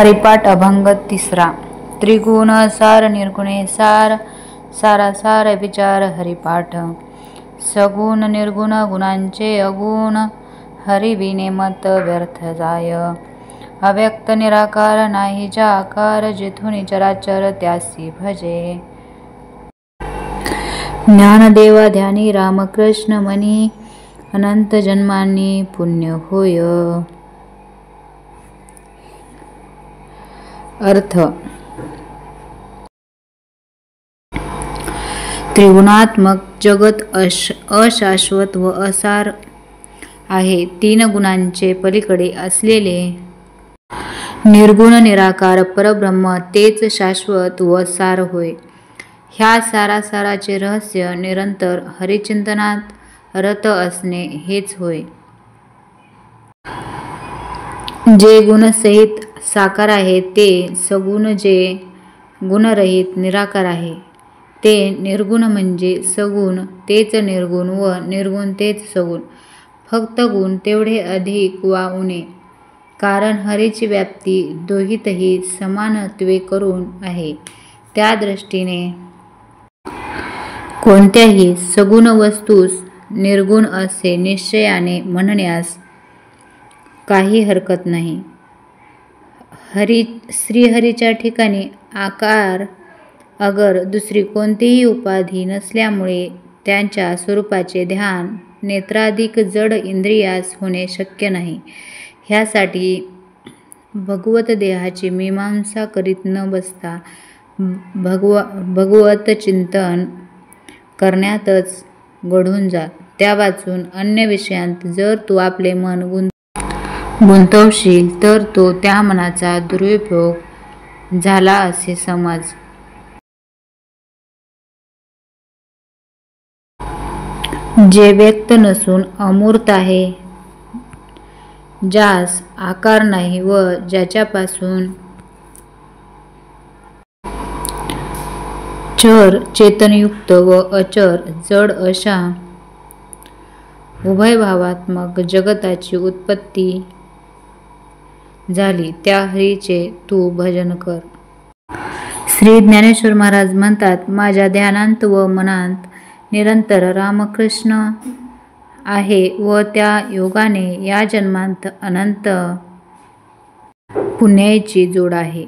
हरिपाठ अभंग तिसरा. त्रिगुण सार निर्गुणे सार, सारासार विचार हरिपाठ. सगुण निर्गुण गुणांचे अगुण, हरिविने मत व्यर्थ जाय. अव्यक्त निराकार नाही जा आकार, जेथून चराचर त्यासी भजे. ज्ञानदेवा ध्यानी रामकृष्ण मनी, अनंत जन्मांनी पुण्य होय. अर्थ. त्रिगुणात्मक जगत अशाश्वत व असार आहे. तीन गुणांचे पलीकडे असलेले निर्गुण निराकार परब्रह्म तेच शाश्वत व सार होय. ह्या सारासाराचे रहस्य निरंतर हरिचिंतनात रत असणे हेच होय. जे गुणसहित साकार आहे ते सगुण, जे गुणरहित निराकार आहे ते निर्गुण म्हणजे सगुण तेच निर्गुण व निर्गुण तेच सगुण. फक्त गुण तेवढे अधिक वा उणे, कारण हरीची व्याप्ती दोहीतही समानत्वे करून आहे. त्या दृष्टीने कोणत्याही सगुण वस्तूस निर्गुण असे निश्चयाने म्हणण्यास काही हरकत नाही. श्रीहरीच्या ठिकाणी आकार अगर दुसरी कोणतीही उपाधी नसल्यामुळे त्यांच्या स्वरूपाचे ध्यान नेत्राधिक जड इंद्रियास होणे शक्य नाही. ह्यासाठी भगवत देहाची मीमांसा करीत न बसता भगवत चिंतन करण्यातच गढून जा. त्या वाचून अन्य विषयांत जर तू आपले मन गुंतवशील तर तो त्या मनाचा दुरुपयोग झाला असे समज. जे व्यक्त नसून अमूर्त आहे, ज्यास आकार नाही व ज्याच्यापासून चर चेतनयुक्त व अचर जड अशा उभयभावात्मक जगताची उत्पत्ती झाली, त्या हरीचे तू भजन कर. श्री ज्ञानेश्वर महाराज म्हणतात, माझ्या ध्यानांत व मनांत निरंतर रामकृष्ण आहे व त्या योगाने या जन्मांत अनंत पुण्याईची जोड आहे.